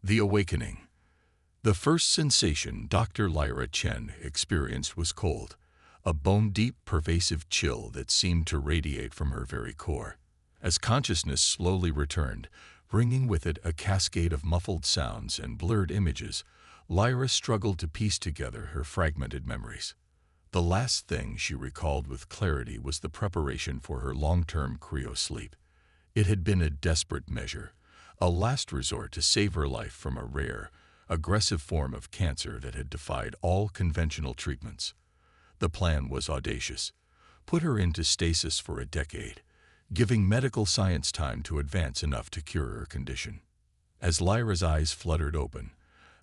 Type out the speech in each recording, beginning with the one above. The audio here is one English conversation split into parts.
The awakening. The first sensation Dr. Lyra Chen experienced was cold, a bone-deep, pervasive chill that seemed to radiate from her very core. As consciousness slowly returned, bringing with it a cascade of muffled sounds and blurred images, Lyra struggled to piece together her fragmented memories. The last thing she recalled with clarity was the preparation for her long-term cryo-sleep. It had been a desperate measure, a last resort to save her life from a rare, aggressive form of cancer that had defied all conventional treatments. The plan was audacious. Put her into stasis for a decade, giving medical science time to advance enough to cure her condition. As Lyra's eyes fluttered open,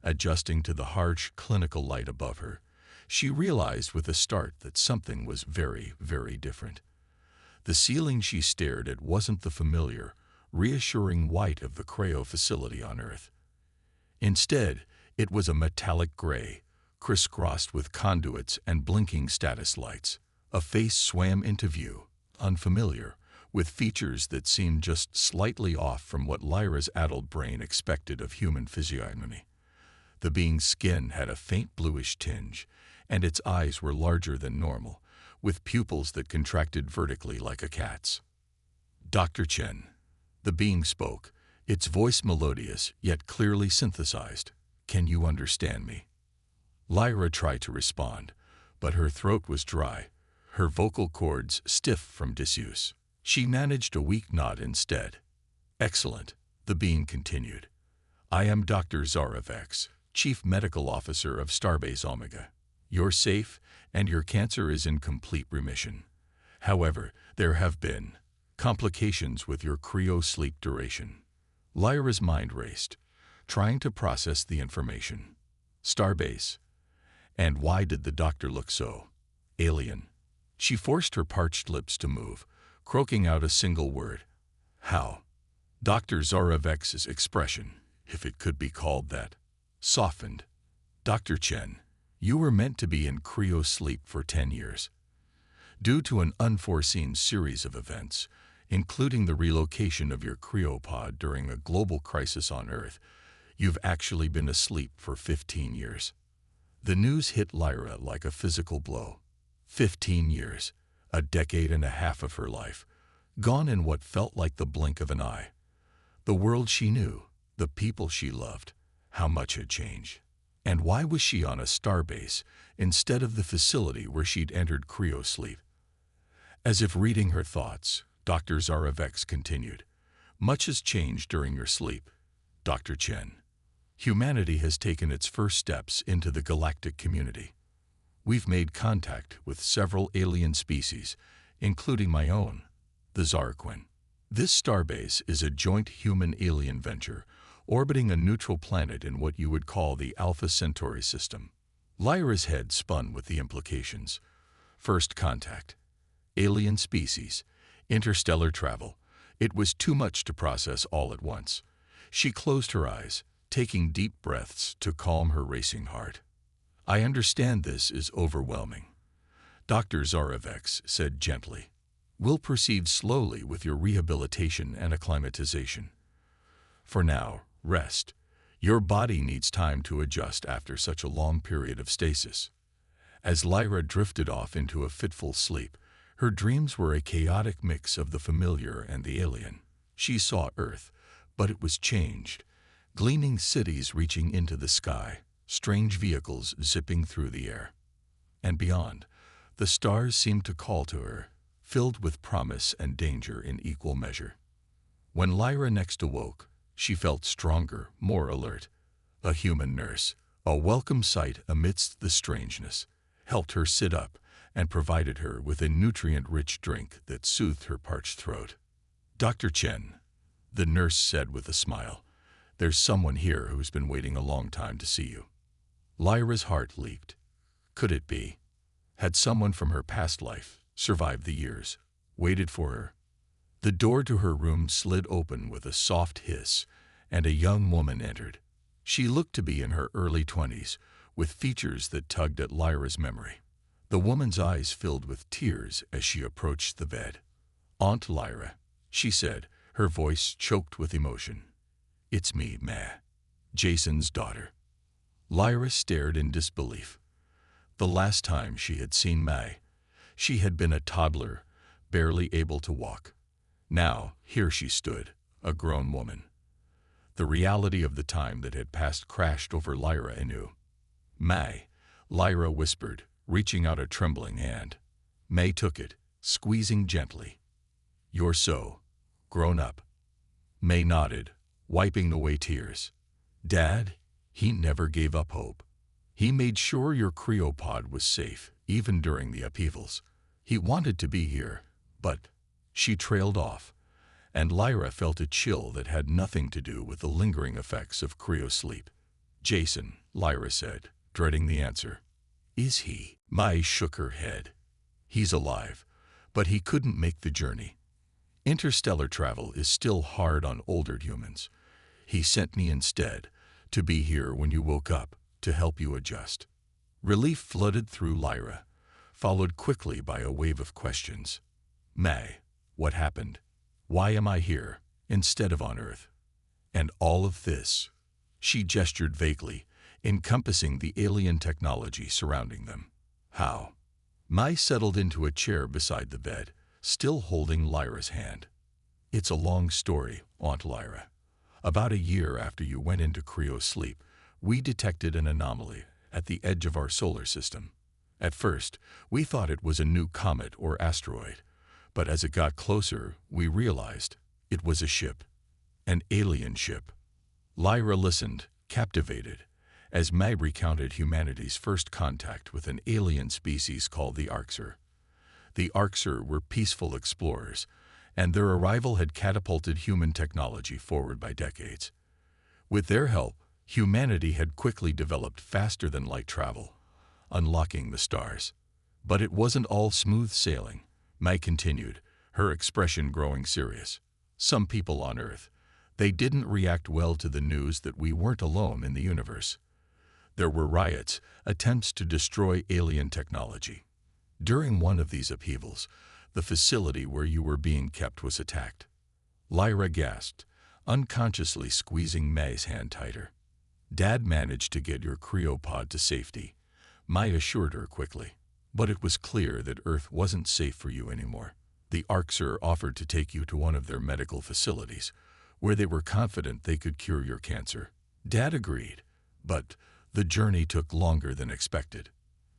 adjusting to the harsh clinical light above her, she realized with a start that something was very, very different. The ceiling she stared at wasn't the familiar, reassuring white of the cryo facility on Earth. Instead, it was a metallic gray, crisscrossed with conduits and blinking status lights. A face swam into view, unfamiliar, with features that seemed just slightly off from what Lyra's addled brain expected of human physiognomy. The being's skin had a faint bluish tinge, and its eyes were larger than normal, with pupils that contracted vertically like a cat's. "Dr. Chen." The being spoke, its voice melodious yet clearly synthesized. "Can you understand me?" Lyra tried to respond, but her throat was dry, her vocal cords stiff from disuse. She managed a weak nod instead. "Excellent," the being continued. "I am Dr. Zarevex, Chief Medical Officer of Starbase Omega. You're safe, and your cancer is in complete remission. However, there have been complications with your cryo-sleep duration." Lyra's mind raced, trying to process the information. Starbase. And why did the doctor look so alien? She forced her parched lips to move, croaking out a single word. "How?" Dr. Zarevex's expression, if it could be called that, softened. "Dr. Chen, you were meant to be in cryo-sleep for 10 years. Due to an unforeseen series of events, including the relocation of your cryopod during a global crisis on Earth, you've actually been asleep for 15 years. The news hit Lyra like a physical blow. 15 years, a decade and a half of her life, gone in what felt like the blink of an eye. The world she knew, the people she loved, how much had changed. And why was she on a starbase instead of the facility where she'd entered cryo-sleep? As if reading her thoughts, Dr. Zarevex continued. "Much has changed during your sleep, Dr. Chen. Humanity has taken its first steps into the galactic community. We've made contact with several alien species, including my own, the Zarquin. This starbase is a joint human-alien venture, orbiting a neutral planet in what you would call the Alpha Centauri system." Lyra's head spun with the implications. First contact, alien species, interstellar travel. It was too much to process all at once. She closed her eyes, taking deep breaths to calm her racing heart. "I understand this is overwhelming," Dr. Zarevex said gently. "We'll proceed slowly with your rehabilitation and acclimatization. For now, rest. Your body needs time to adjust after such a long period of stasis." As Lyra drifted off into a fitful sleep, her dreams were a chaotic mix of the familiar and the alien. She saw Earth, but it was changed. Gleaming cities reaching into the sky, strange vehicles zipping through the air. And beyond, the stars seemed to call to her, filled with promise and danger in equal measure. When Lyra next awoke, she felt stronger, more alert. A human nurse, a welcome sight amidst the strangeness, helped her sit up and provided her with a nutrient-rich drink that soothed her parched throat. "Dr. Chen," the nurse said with a smile, "there's someone here who's been waiting a long time to see you." Lyra's heart leaped. Could it be? Had someone from her past life, survived the years, waited for her? The door to her room slid open with a soft hiss, and a young woman entered. She looked to be in her early 20s, with features that tugged at Lyra's memory. The woman's eyes filled with tears as she approached the bed. "Aunt Lyra," she said, her voice choked with emotion. "It's me, Ma. Jason's daughter. Lyra stared in disbelief. The last time she had seen May, she had been a toddler, barely able to walk. Now, here she stood, a grown woman. The reality of the time that had passed crashed over Lyra anew. "May," Lyra whispered, reaching out a trembling hand. May took it, squeezing gently. "You're so grown up." May nodded, wiping away tears. "Dad, he never gave up hope. He made sure your cryopod was safe, even during the upheavals. He wanted to be here, but—" She trailed off, and Lyra felt a chill that had nothing to do with the lingering effects of cryo-sleep. "Jason," Lyra said, dreading the answer. "Is he?" May shook her head. "He's alive, but he couldn't make the journey. Interstellar travel is still hard on older humans. He sent me instead, to be here when you woke up, to help you adjust." Relief flooded through Lyra, followed quickly by a wave of questions. "May, what happened? Why am I here, instead of on Earth? And all of this?" She gestured vaguely, encompassing the alien technology surrounding them. "How?" May settled into a chair beside the bed, still holding Lyra's hand. "It's a long story, Aunt Lyra. About a year after you went into cryo-sleep, we detected an anomaly at the edge of our solar system. At first, we thought it was a new comet or asteroid, but as it got closer, we realized it was a ship. An alien ship." Lyra listened, captivated, as May recounted humanity's first contact with an alien species called the Orcs. The Orcs were peaceful explorers, and their arrival had catapulted human technology forward by decades. With their help, humanity had quickly developed faster-than-light travel, unlocking the stars. But it wasn't all smooth sailing, May continued, her expression growing serious. "Some people on Earth, they didn't react well to the news that we weren't alone in the universe. There were riots, attempts to destroy alien technology. During one of these upheavals, the facility where you were being kept was attacked." Lyra gasped, unconsciously squeezing May's hand tighter. "Dad managed to get your cryopod to safety," May assured her quickly. "But it was clear that Earth wasn't safe for you anymore. The Orcs offered to take you to one of their medical facilities, where they were confident they could cure your cancer. Dad agreed, but the journey took longer than expected.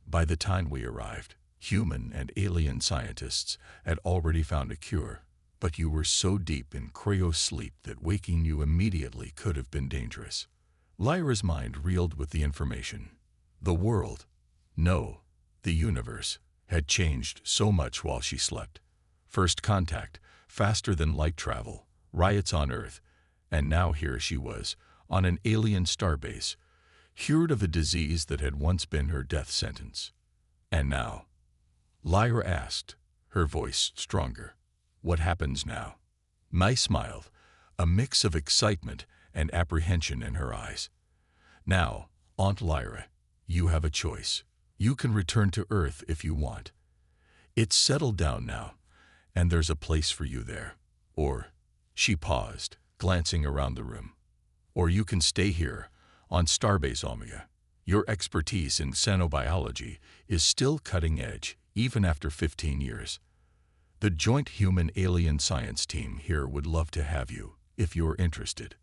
By the time we arrived, human and alien scientists had already found a cure, but you were so deep in cryo-sleep that waking you immediately could have been dangerous." Lyra's mind reeled with the information. The world, no, the universe, had changed so much while she slept. First contact, faster-than-light travel, riots on Earth, and now here she was, on an alien starbase, cured of a disease that had once been her death sentence. "And now?" Lyra asked, her voice stronger. "What happens now?" May smiled, a mix of excitement and apprehension in her eyes. "Now, Aunt Lyra, you have a choice. You can return to Earth if you want. It's settled down now, and there's a place for you there. Or," she paused, glancing around the room, "or you can stay here, on Starbase Omega. Your expertise in xenobiology is still cutting edge, even after 15 years. The joint human-alien science team here would love to have you, if you're interested."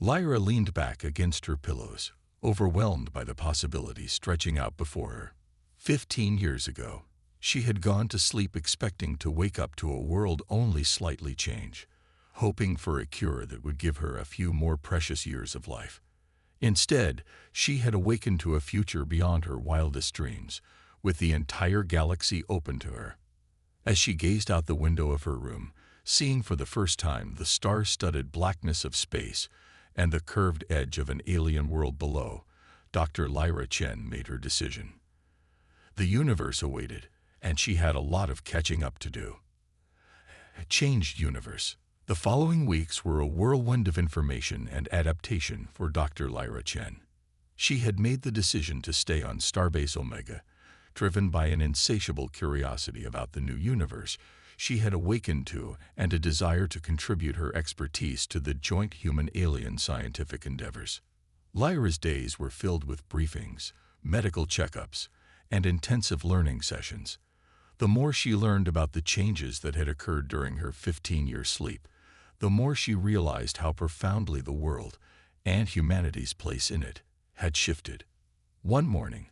Lyra leaned back against her pillows, overwhelmed by the possibilities stretching out before her. 15 years ago, she had gone to sleep expecting to wake up to a world only slightly changed, hoping for a cure that would give her a few more precious years of life. Instead, she had awakened to a future beyond her wildest dreams, with the entire galaxy open to her. As she gazed out the window of her room, seeing for the first time the star-studded blackness of space and the curved edge of an alien world below, Dr. Lyra Chen made her decision. The universe awaited, and she had a lot of catching up to do. Changed universe. The following weeks were a whirlwind of information and adaptation for Dr. Lyra Chen. She had made the decision to stay on Starbase Omega, driven by an insatiable curiosity about the new universe she had awakened to and a desire to contribute her expertise to the joint human-alien scientific endeavors. Lyra's days were filled with briefings, medical checkups, and intensive learning sessions. The more she learned about the changes that had occurred during her 15-year sleep, the more she realized how profoundly the world, and humanity's place in it, had shifted. One morning,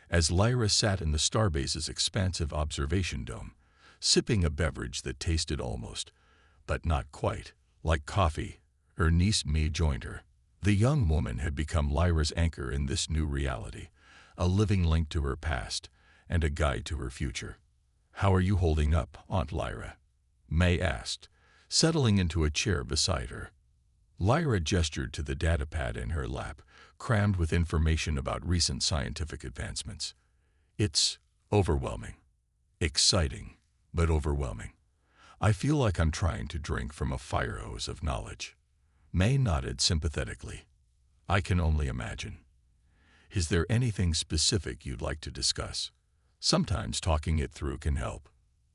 as Lyra sat in the starbase's expansive observation dome, sipping a beverage that tasted almost, but not quite, like coffee, her niece May joined her. The young woman had become Lyra's anchor in this new reality, a living link to her past and a guide to her future. "How are you holding up, Aunt Lyra?" May asked, settling into a chair beside her. Lyra gestured to the datapad in her lap, crammed with information about recent scientific advancements. "It's overwhelming. Exciting, but overwhelming. I feel like I'm trying to drink from a fire hose of knowledge." May nodded sympathetically. "I can only imagine. Is there anything specific you'd like to discuss? Sometimes talking it through can help."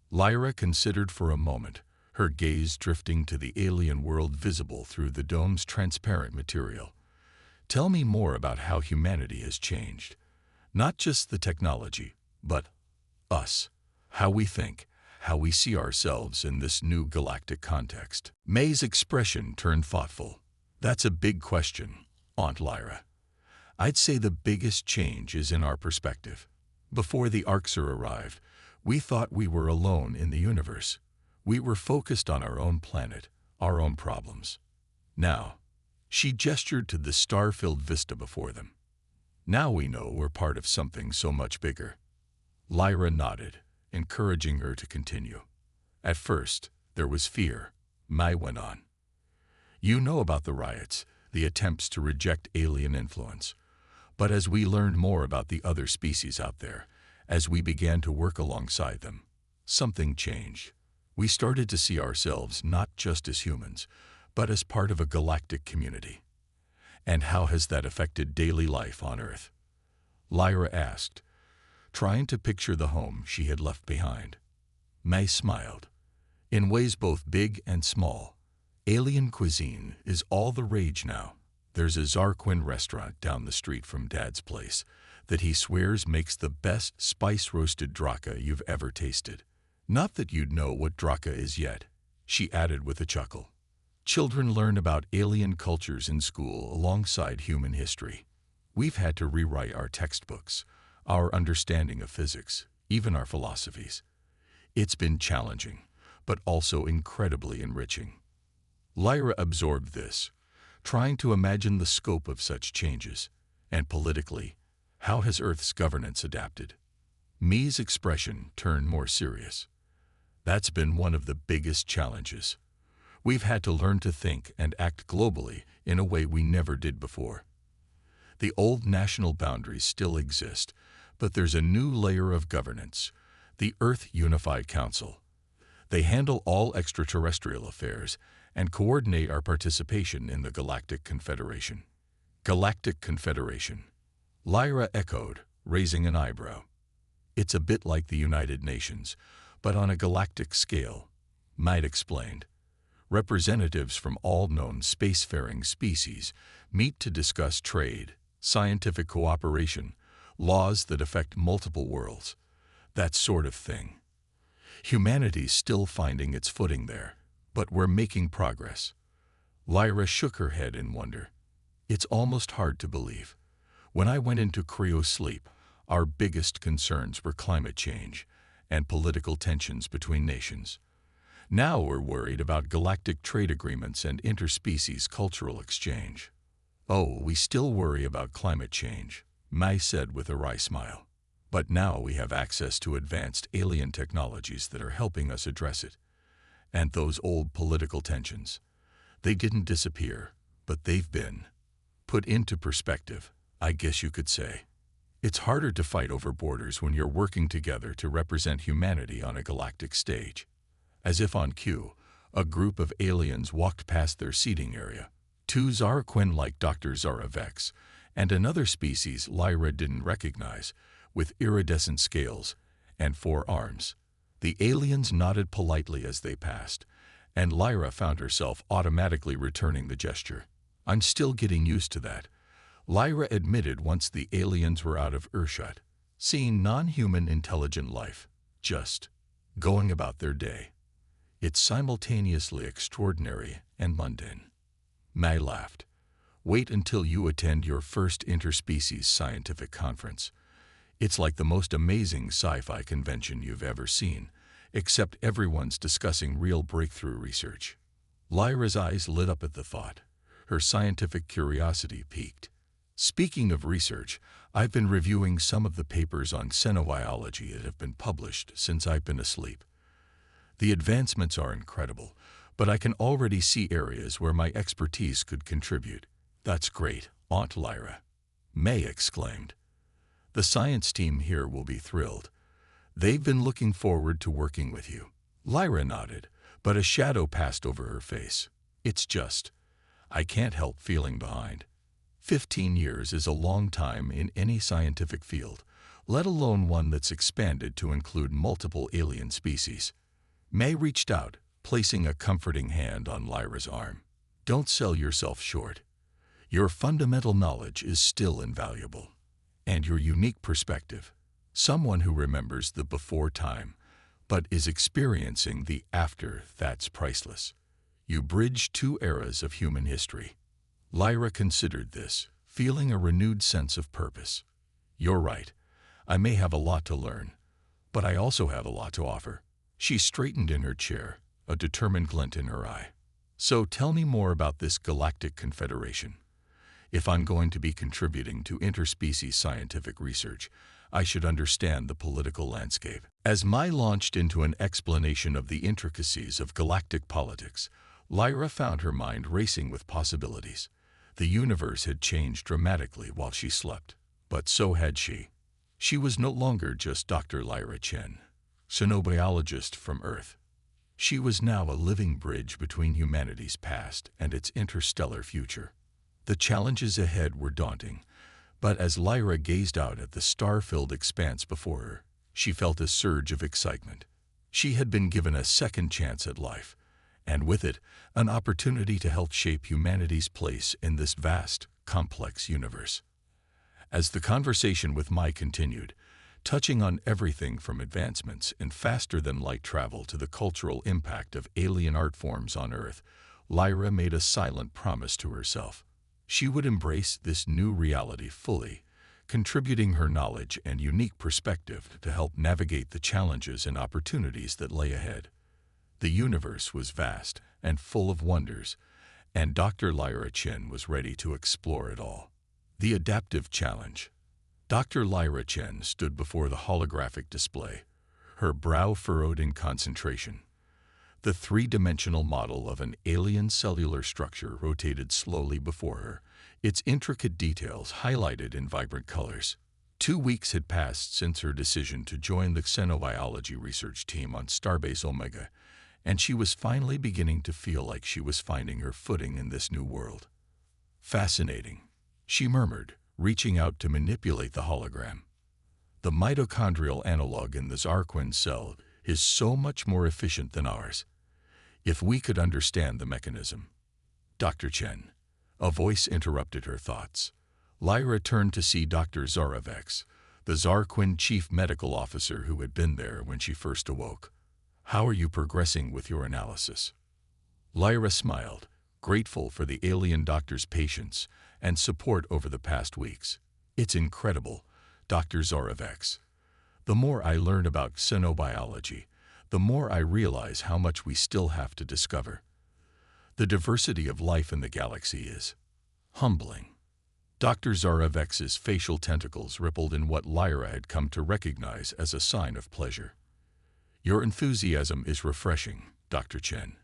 Lyra considered for a moment, her gaze drifting to the alien world visible through the dome's transparent material. "Tell me more about how humanity has changed. Not just the technology, but us. How we think, how we see ourselves in this new galactic context." May's expression turned thoughtful. "That's a big question, Aunt Lyra. I'd say the biggest change is in our perspective. Before the Orcs arrived, we thought we were alone in the universe. We were focused on our own planet, our own problems. Now," she gestured to the star-filled vista before them, "now we know we're part of something so much bigger." Lyra nodded, encouraging her to continue. "At first, there was fear," May went on. "You know about the riots, the attempts to reject alien influence. But as we learned more about the other species out there, as we began to work alongside them, something changed. We started to see ourselves not just as humans, but as part of a galactic community." "And how has that affected daily life on Earth?" Lyra asked, trying to picture the home she had left behind. May smiled. "In ways both big and small. Alien cuisine is all the rage now. There's a Zarquin restaurant down the street from Dad's place that he swears makes the best spice-roasted draka you've ever tasted. Not that you'd know what draka is yet," she added with a chuckle. "Children learn about alien cultures in school alongside human history. We've had to rewrite our textbooks, our understanding of physics, even our philosophies. It's been challenging, but also incredibly enriching." Lyra absorbed this, trying to imagine the scope of such changes. "And politically, how has Earth's governance adapted?" May's expression turned more serious. "That's been one of the biggest challenges. We've had to learn to think and act globally in a way we never did before. The old national boundaries still exist, but there's a new layer of governance, the Earth Unified Council. They handle all extraterrestrial affairs and coordinate our participation in the Galactic Confederation." "Galactic Confederation," Lyra echoed, raising an eyebrow. "It's a bit like the United Nations, but on a galactic scale," May explained. "Representatives from all known spacefaring species meet to discuss trade, scientific cooperation, laws that affect multiple worlds, that sort of thing. Humanity's still finding its footing there, but we're making progress." Lyra shook her head in wonder. "It's almost hard to believe. When I went into Cryo-Sleep, our biggest concerns were climate change and political tensions between nations. Now we're worried about galactic trade agreements and interspecies cultural exchange." "Oh, we still worry about climate change," May said with a wry smile. "But now we have access to advanced alien technologies that are helping us address it. And those old political tensions, they didn't disappear, but they've been put into perspective, I guess you could say. It's harder to fight over borders when you're working together to represent humanity on a galactic stage." As if on cue, a group of aliens walked past their seating area. Two Zarquin-like Dr. Zara Vex, and another species Lyra didn't recognize, with iridescent scales and 4 arms. The aliens nodded politely as they passed, and Lyra found herself automatically returning the gesture. "I'm still getting used to that," Lyra admitted once the aliens were out of earshot, seeing non-human intelligent life, just going about their day. It's simultaneously extraordinary and mundane. May laughed. Wait until you attend your first interspecies scientific conference. It's like the most amazing sci-fi convention you've ever seen, except everyone's discussing real breakthrough research. Lyra's eyes lit up at the thought. Her scientific curiosity piqued. Speaking of research, I've been reviewing some of the papers on xenobiology that have been published since I've been asleep. The advancements are incredible, but I can already see areas where my expertise could contribute. That's great, Aunt Lyra. May exclaimed. The science team here will be thrilled. They've been looking forward to working with you. Lyra nodded, but a shadow passed over her face. It's just, I can't help feeling behind. 15 years is a long time in any scientific field, let alone one that's expanded to include multiple alien species. May reached out, placing a comforting hand on Lyra's arm. Don't sell yourself short. Your fundamental knowledge is still invaluable. And your unique perspective, someone who remembers the before time, but is experiencing the after, that's priceless. You bridge two eras of human history. Lyra considered this, feeling a renewed sense of purpose. You're right. I may have a lot to learn, but I also have a lot to offer. She straightened in her chair, a determined glint in her eye. So tell me more about this Galactic Confederation. If I'm going to be contributing to interspecies scientific research, I should understand the political landscape. As Mai launched into an explanation of the intricacies of galactic politics, Lyra found her mind racing with possibilities. The universe had changed dramatically while she slept, but so had she. She was no longer just Dr. Lyra Chen, xenobiologist from Earth. She was now a living bridge between humanity's past and its interstellar future. The challenges ahead were daunting, but as Lyra gazed out at the star-filled expanse before her, she felt a surge of excitement. She had been given a second chance at life, and with it, an opportunity to help shape humanity's place in this vast, complex universe. As the conversation with Mai continued, touching on everything from advancements in faster-than-light travel to the cultural impact of alien art forms on Earth, Lyra made a silent promise to herself. She would embrace this new reality fully, contributing her knowledge and unique perspective to help navigate the challenges and opportunities that lay ahead. The universe was vast and full of wonders, and Dr. Lyra Chen was ready to explore it all. The adaptive challenge. Dr. Lyra Chen stood before the holographic display, her brow furrowed in concentration. The three-dimensional model of an alien cellular structure rotated slowly before her, its intricate details highlighted in vibrant colors. 2 weeks had passed since her decision to join the xenobiology research team on Starbase Omega, and she was finally beginning to feel like she was finding her footing in this new world. Fascinating, she murmured, reaching out to manipulate the hologram. The mitochondrial analog in the Zarquin cell is so much more efficient than ours. If we could understand the mechanism. Dr. Chen. A voice interrupted her thoughts. Lyra turned to see Dr. Zarevex, the Zarquin chief medical officer who had been there when she first awoke. How are you progressing with your analysis? Lyra smiled, grateful for the alien doctor's patience and support over the past weeks. It's incredible, Dr. Zarevex. The more I learn about xenobiology, the more I realize how much we still have to discover. The diversity of life in the galaxy is humbling. Dr. Zarevex's facial tentacles rippled in what Lyra had come to recognize as a sign of pleasure. Your enthusiasm is refreshing, Dr. Chen.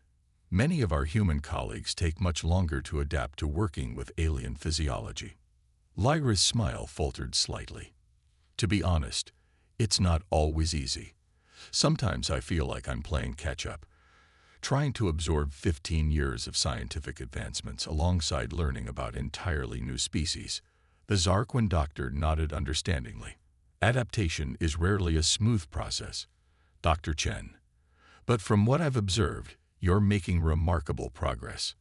Many of our human colleagues take much longer to adapt to working with alien physiology. Lyra's smile faltered slightly. To be honest, it's not always easy. Sometimes I feel like I'm playing catch-up, trying to absorb 15 years of scientific advancements alongside learning about entirely new species. The Zarquin doctor nodded understandingly. Adaptation is rarely a smooth process, Dr. Chen. But from what I've observed, you're making remarkable progress.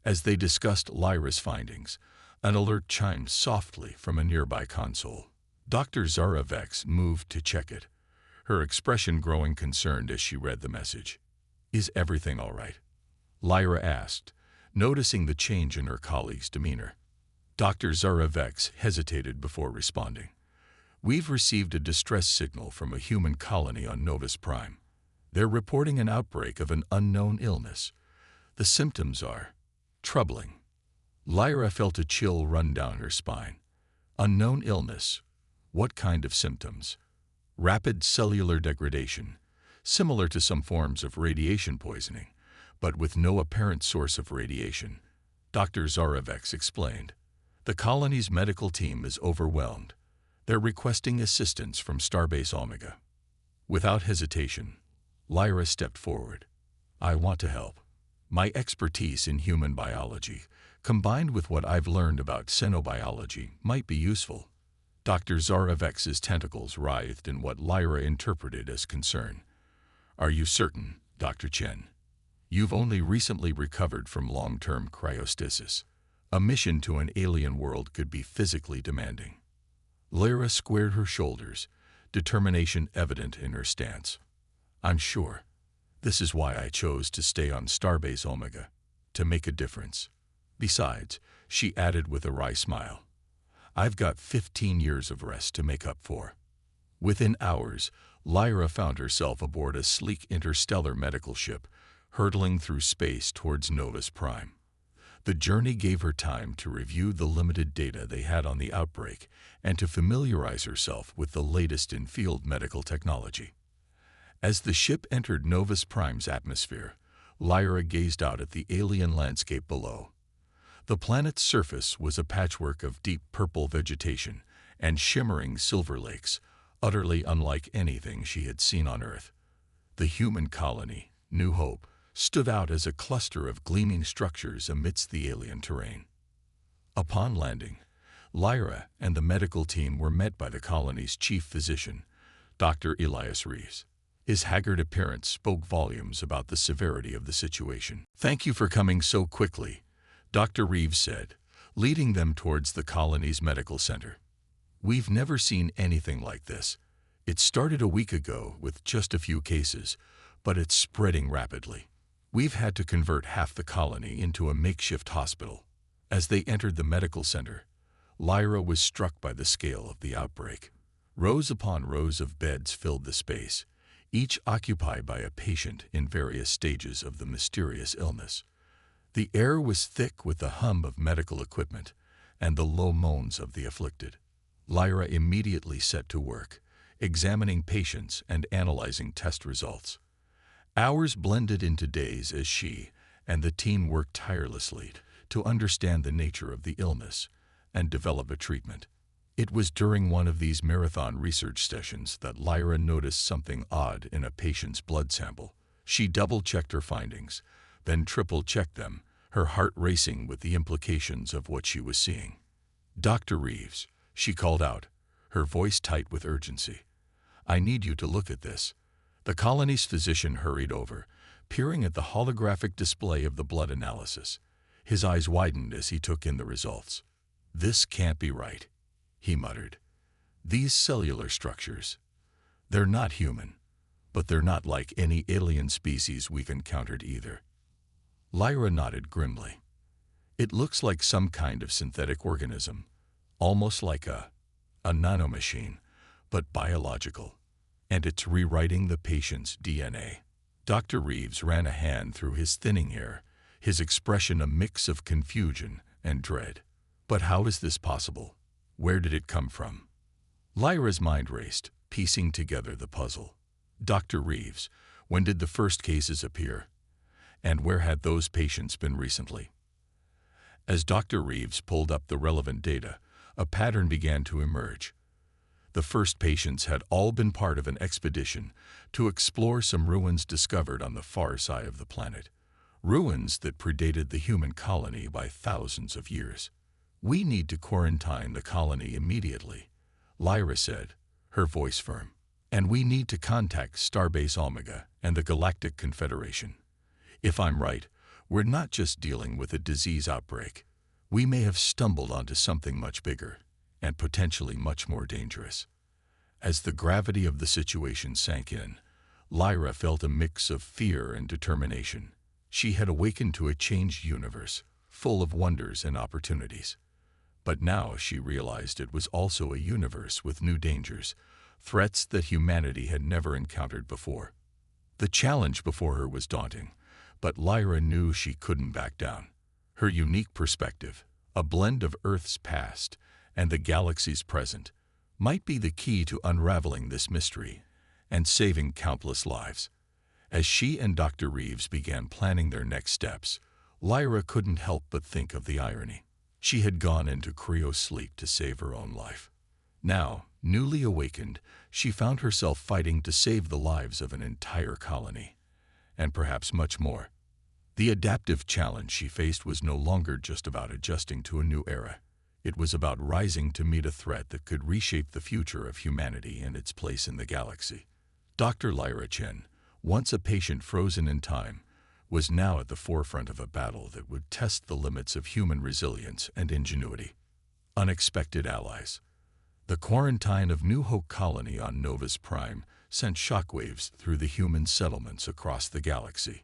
As they discussed Lyra's findings, An alert chimed softly from a nearby console. Dr. Zaravex moved to check it, her expression growing concerned as she read the message. "Is everything all right?" Lyra asked, noticing the change in her colleague's demeanor. Dr. Zaravex hesitated before responding. "We've received a distress signal from a human colony on Novus Prime. They're reporting an outbreak of an unknown illness. The symptoms are troubling." Lyra felt a chill run down her spine. Unknown illness. What kind of symptoms? Rapid cellular degradation, similar to some forms of radiation poisoning, but with no apparent source of radiation, Dr. Zaravex explained. "The colony's medical team is overwhelmed. They're requesting assistance from Starbase Omega." Without hesitation, Lyra stepped forward. "I want to help. My expertise in human biology, combined with what I've learned about xenobiology, might be useful." Dr. Zaravex's tentacles writhed in what Lyra interpreted as concern. "Are you certain, Dr. Chen? You've only recently recovered from long-term cryostasis. A mission to an alien world could be physically demanding." Lyra squared her shoulders, determination evident in her stance. "I'm sure. This is why I chose to stay on Starbase Omega, to make a difference. Besides," she added with a wry smile, "I've got 15 years of rest to make up for." Within hours, Lyra found herself aboard a sleek interstellar medical ship, hurtling through space towards Novus Prime. The journey gave her time to review the limited data they had on the outbreak and to familiarize herself with the latest in field medical technology. As the ship entered Novus Prime's atmosphere, Lyra gazed out at the alien landscape below. The planet's surface was a patchwork of deep purple vegetation and shimmering silver lakes, utterly unlike anything she had seen on Earth. The human colony, New Hope, stood out as a cluster of gleaming structures amidst the alien terrain. Upon landing, Lyra and the medical team were met by the colony's chief physician, Dr. Elias Reeves. His haggard appearance spoke volumes about the severity of the situation. "Thank you for coming so quickly," Dr. Reeves said, leading them towards the colony's medical center. "We've never seen anything like this. It started a week ago with just a few cases, but it's spreading rapidly. We've had to convert half the colony into a makeshift hospital." As they entered the medical center, Lyra was struck by the scale of the outbreak. Rows upon rows of beds filled the space, each occupied by a patient in various stages of the mysterious illness. The air was thick with the hum of medical equipment and the low moans of the afflicted. Lyra immediately set to work, examining patients and analyzing test results. Hours blended into days as she and the team worked tirelessly to understand the nature of the illness and develop a treatment. It was during one of these marathon research sessions that Lyra noticed something odd in a patient's blood sample. She double-checked her findings, then triple-checked them, her heart racing with the implications of what she was seeing. "Dr. Reeves," she called out, her voice tight with urgency. "I need you to look at this." The colony's physician hurried over, peering at the holographic display of the blood analysis. His eyes widened as he took in the results. "This can't be right," he muttered. "These cellular structures, they're not human, but they're not like any alien species we've encountered either." Lyra nodded grimly. "It looks like some kind of synthetic organism, almost like a nanomachine, but biological. And it's rewriting the patient's DNA." Dr. Reeves ran a hand through his thinning hair, his expression a mix of confusion and dread. "But how is this possible? Where did it come from?" Lyra's mind raced, piecing together the puzzle. "Dr. Reeves, when did the first cases appear? And where had those patients been recently?" As Dr. Reeves pulled up the relevant data, a pattern began to emerge. The first patients had all been part of an expedition to explore some ruins discovered on the far side of the planet, ruins that predated the human colony by thousands of years. "We need to quarantine the colony immediately," Lyra said, her voice firm. "And we need to contact Starbase Omega and the Galactic Confederation. If I'm right, we're not just dealing with a disease outbreak. We may have stumbled onto something much bigger and potentially much more dangerous. As the gravity of the situation sank in, Lyra felt a mix of fear and determination. She had awakened to a changed universe, full of wonders and opportunities. But now she realized it was also a universe with new dangers, threats that humanity had never encountered before. The challenge before her was daunting, but Lyra knew she couldn't back down. Her unique perspective, a blend of Earth's past and the galaxy's present, might be the key to unraveling this mystery and saving countless lives. As she and Dr. Reeves began planning their next steps, Lyra couldn't help but think of the irony. She had gone into cryo-sleep to save her own life. Now, newly awakened, she found herself fighting to save the lives of an entire colony, and perhaps much more. The adaptive challenge she faced was no longer just about adjusting to a new era. It was about rising to meet a threat that could reshape the future of humanity and its place in the galaxy. Dr. Lyra Chen, once a patient frozen in time, was now at the forefront of a battle that would test the limits of human resilience and ingenuity. Unexpected allies. The quarantine of New Hope Colony on Novus Prime sent shockwaves through the human settlements across the galaxy.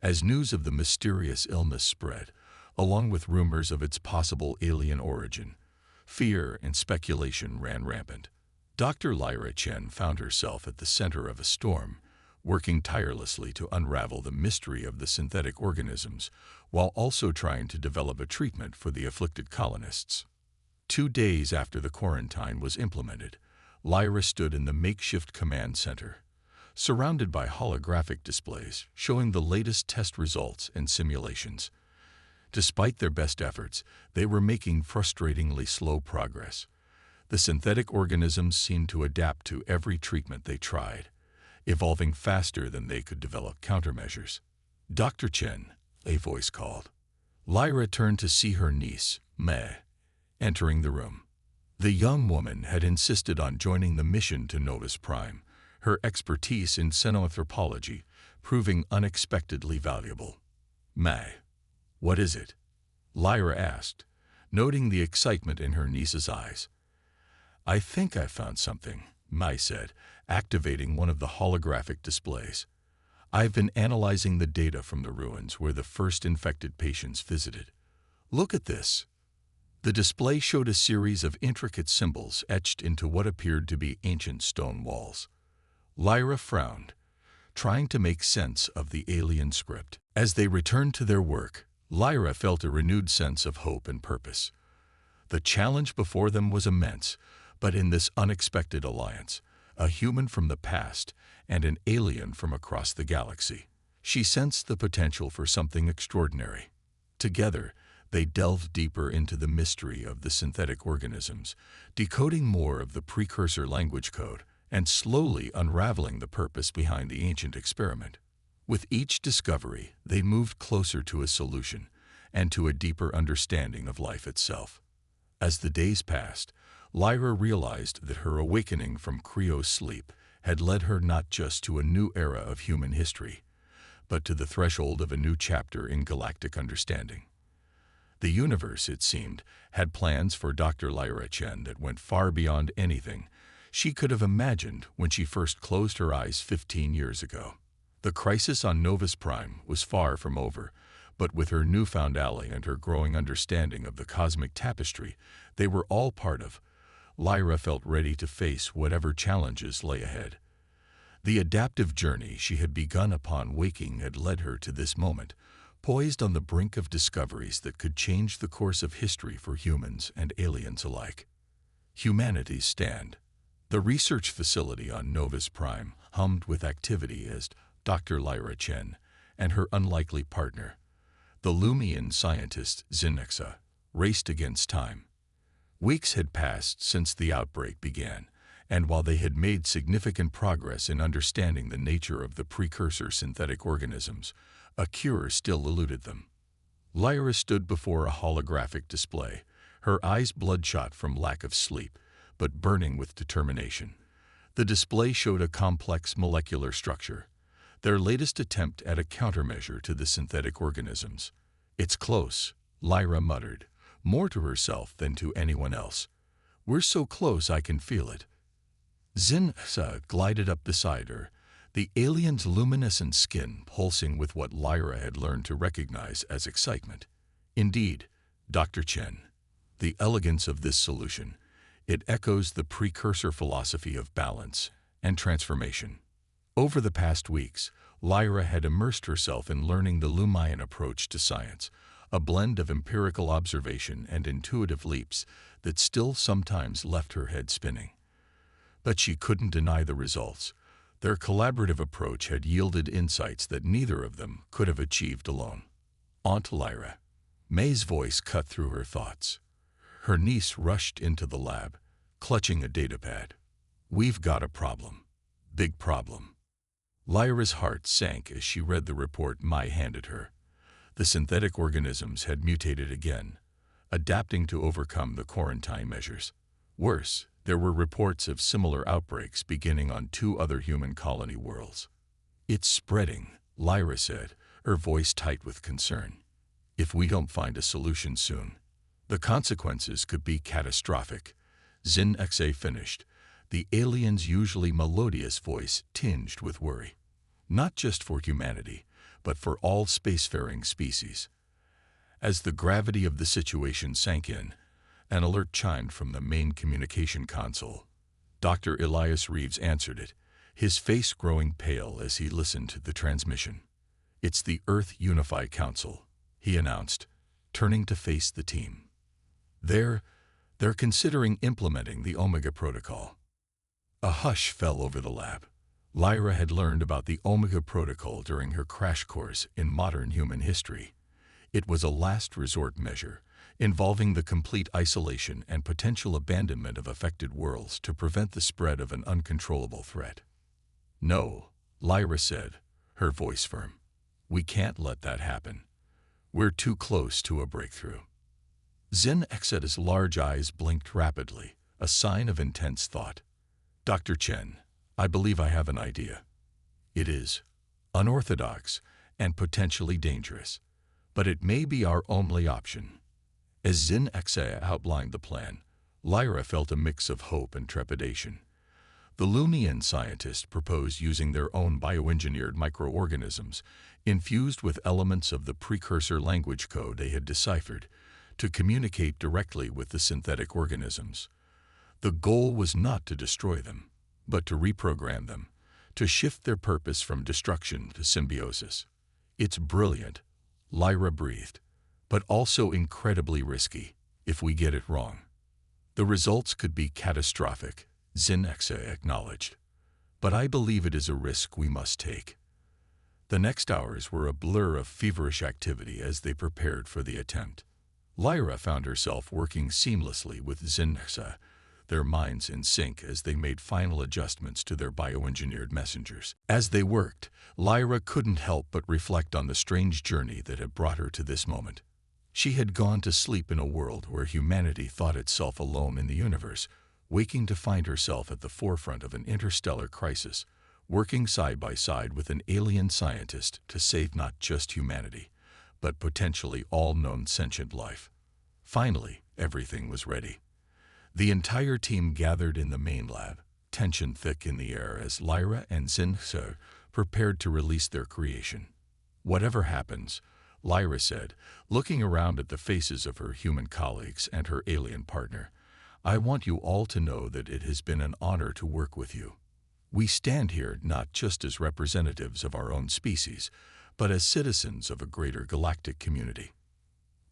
As news of the mysterious illness spread, along with rumors of its possible alien origin, fear and speculation ran rampant. Dr. Lyra Chen found herself at the center of a storm, working tirelessly to unravel the mystery of the synthetic organisms, while also trying to develop a treatment for the afflicted colonists. 2 days after the quarantine was implemented, Lyra stood in the makeshift command center, surrounded by holographic displays showing the latest test results and simulations. Despite their best efforts, they were making frustratingly slow progress. The synthetic organisms seemed to adapt to every treatment they tried, evolving faster than they could develop countermeasures. "Dr. Chen," a voice called. Lyra turned to see her niece, Mei, entering the room. The young woman had insisted on joining the mission to Novus Prime, her expertise in xenoanthropology proving unexpectedly valuable. "Mei, what is it?" Lyra asked, noting the excitement in her niece's eyes. "I think I found something," Mei said, activating one of the holographic displays. "I've been analyzing the data from the ruins where the first infected patients visited. Look at this." The display showed a series of intricate symbols etched into what appeared to be ancient stone walls. Lyra frowned, trying to make sense of the alien script. As they returned to their work, Lyra felt a renewed sense of hope and purpose. The challenge before them was immense, but in this unexpected alliance, a human from the past and an alien from across the galaxy, she sensed the potential for something extraordinary. Together, they delved deeper into the mystery of the synthetic organisms, decoding more of the precursor language code and slowly unraveling the purpose behind the ancient experiment. With each discovery, they moved closer to a solution and to a deeper understanding of life itself. As the days passed, Lyra realized that her awakening from cryo-sleep had led her not just to a new era of human history, but to the threshold of a new chapter in galactic understanding. The universe, it seemed, had plans for Dr. Lyra Chen that went far beyond anything she could have imagined when she first closed her eyes 15 years ago. The crisis on Novus Prime was far from over, but with her newfound ally and her growing understanding of the cosmic tapestry they were all part of, Lyra felt ready to face whatever challenges lay ahead. The adaptive journey she had begun upon waking had led her to this moment, poised on the brink of discoveries that could change the course of history for humans and aliens alike. Humanity's stand. The research facility on Novus Prime hummed with activity as Dr. Lyra Chen and her unlikely partner, the Lumian scientist Zinnexa, raced against time. Weeks had passed since the outbreak began, and while they had made significant progress in understanding the nature of the precursor synthetic organisms, a cure still eluded them. Lyra stood before a holographic display, her eyes bloodshot from lack of sleep, but burning with determination. The display showed a complex molecular structure, their latest attempt at a countermeasure to the synthetic organisms. "It's close," Lyra muttered, more to herself than to anyone else. "We're so close I can feel it." Xin-Xa glided up beside her, the alien's luminescent skin pulsing with what Lyra had learned to recognize as excitement. "Indeed, Dr. Chen, the elegance of this solution, it echoes the precursor philosophy of balance and transformation." Over the past weeks, Lyra had immersed herself in learning the Lumian approach to science, a blend of empirical observation and intuitive leaps that still sometimes left her head spinning. But she couldn't deny the results. Their collaborative approach had yielded insights that neither of them could have achieved alone. "Aunt Lyra." May's voice cut through her thoughts. Her niece rushed into the lab, clutching a datapad. "We've got a problem. Big problem." Lyra's heart sank as she read the report Mai handed her. The synthetic organisms had mutated again, adapting to overcome the quarantine measures. Worse, there were reports of similar outbreaks beginning on 2 other human colony worlds. "It's spreading," Lyra said, her voice tight with concern. "If we don't find a solution soon, the consequences could be catastrophic." Xin-Xa finished, the alien's usually melodious voice tinged with worry. "Not just for humanity, but for all spacefaring species." As the gravity of the situation sank in, an alert chimed from the main communication console. Dr. Elias Reeves answered it, his face growing pale as he listened to the transmission. "It's the Earth Unify Council," he announced, turning to face the team. They're considering implementing the Omega Protocol." A hush fell over the lab. Lyra had learned about the Omega Protocol during her crash course in modern human history. It was a last resort measure, involving the complete isolation and potential abandonment of affected worlds to prevent the spread of an uncontrollable threat. "No," Lyra said, her voice firm. "We can't let that happen. We're too close to a breakthrough." Xin-Xa's large eyes blinked rapidly, a sign of intense thought. "Dr. Chen, I believe I have an idea. It is unorthodox and potentially dangerous, but it may be our only option." As Xin-Xa outlined the plan, Lyra felt a mix of hope and trepidation. The Lumian scientists proposed using their own bioengineered microorganisms, infused with elements of the precursor language code they had deciphered, to communicate directly with the synthetic organisms. The goal was not to destroy them, but to reprogram them, to shift their purpose from destruction to symbiosis. "It's brilliant," Lyra breathed, "but also incredibly risky if we get it wrong." "The results could be catastrophic," Xin-Xa acknowledged, "but I believe it is a risk we must take." The next hours were a blur of feverish activity as they prepared for the attempt. Lyra found herself working seamlessly with Xin-Xa, their minds in sync as they made final adjustments to their bioengineered messengers. As they worked, Lyra couldn't help but reflect on the strange journey that had brought her to this moment. She had gone to sleep in a world where humanity thought itself alone in the universe, waking to find herself at the forefront of an interstellar crisis, working side by side with an alien scientist to save not just humanity, but potentially all known sentient life. Finally, everything was ready. The entire team gathered in the main lab, tension thick in the air as Lyra and Xin-Xa prepared to release their creation. "Whatever happens," Lyra said, looking around at the faces of her human colleagues and her alien partner, "I want you all to know that it has been an honor to work with you. We stand here not just as representatives of our own species, but as citizens of a greater galactic community."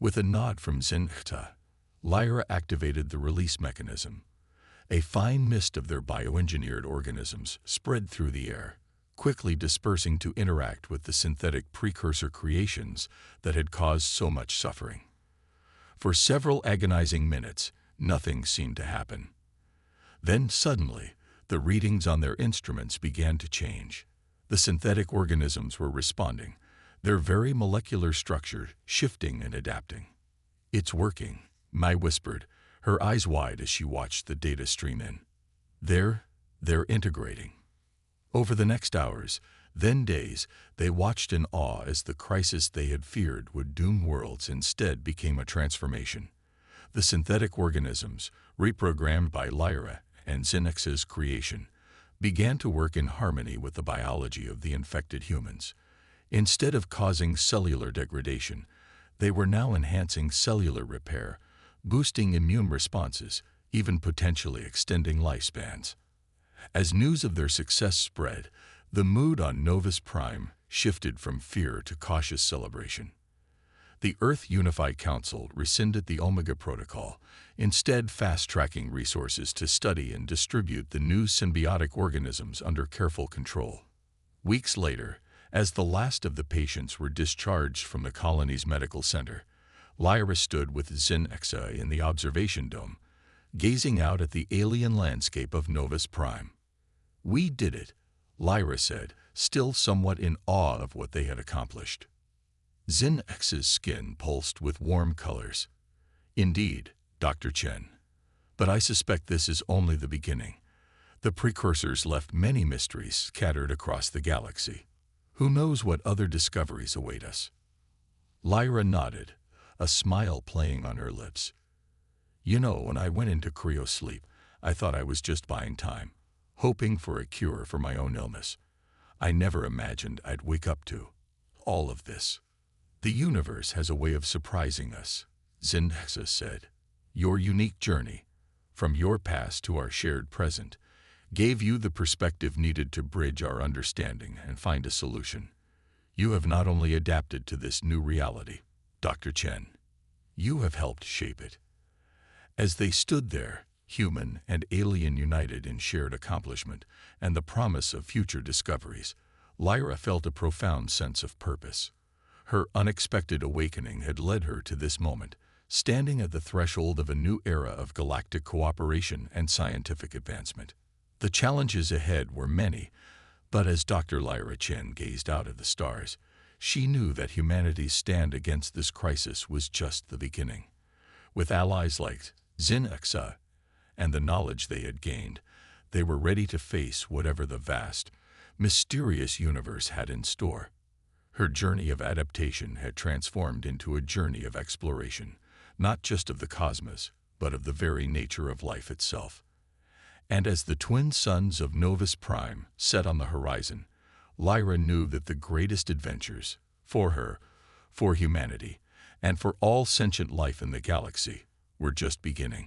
With a nod from Xin-Xa, Lyra activated the release mechanism. A fine mist of their bioengineered organisms spread through the air, quickly dispersing to interact with the synthetic precursor creations that had caused so much suffering. For several agonizing minutes, nothing seemed to happen. Then suddenly, the readings on their instruments began to change. The synthetic organisms were responding, their very molecular structure shifting and adapting. "It's working," Mai whispered, her eyes wide as she watched the data stream in. They're integrating." Over the next hours, then days, they watched in awe as the crisis they had feared would doom worlds instead became a transformation. The synthetic organisms, reprogrammed by Lyra and Xenix's creation, began to work in harmony with the biology of the infected humans. Instead of causing cellular degradation, they were now enhancing cellular repair, boosting immune responses, even potentially extending lifespans. As news of their success spread, the mood on Novus Prime shifted from fear to cautious celebration. The Earth Unified Council rescinded the Omega Protocol, instead fast-tracking resources to study and distribute the new symbiotic organisms under careful control. Weeks later, as the last of the patients were discharged from the colony's medical center, Lyra stood with Xenexa in the observation dome, gazing out at the alien landscape of Novus Prime. "We did it," Lyra said, still somewhat in awe of what they had accomplished. Xenex's skin pulsed with warm colors. "Indeed, Dr. Chen. But I suspect this is only the beginning. The precursors left many mysteries scattered across the galaxy. Who knows what other discoveries await us?" Lyra nodded, a smile playing on her lips. "You know, when I went into Cryo-Sleep, I thought I was just buying time, hoping for a cure for my own illness. I never imagined I'd wake up to all of this. The universe has a way of surprising us," Xenexa said. "Your unique journey, from your past to our shared present, gave you the perspective needed to bridge our understanding and find a solution. You have not only adapted to this new reality, Dr. Chen, you have helped shape it." As they stood there, human and alien united in shared accomplishment and the promise of future discoveries, Lyra felt a profound sense of purpose. Her unexpected awakening had led her to this moment, standing at the threshold of a new era of galactic cooperation and scientific advancement. The challenges ahead were many, but as Dr. Lyra Chen gazed out at the stars, she knew that humanity's stand against this crisis was just the beginning. With allies like Xenexa and the knowledge they had gained, they were ready to face whatever the vast, mysterious universe had in store. Her journey of adaptation had transformed into a journey of exploration, not just of the cosmos, but of the very nature of life itself. And as the twin suns of Novus Prime set on the horizon, Lyra knew that the greatest adventures, for her, for humanity, and for all sentient life in the galaxy, were just beginning.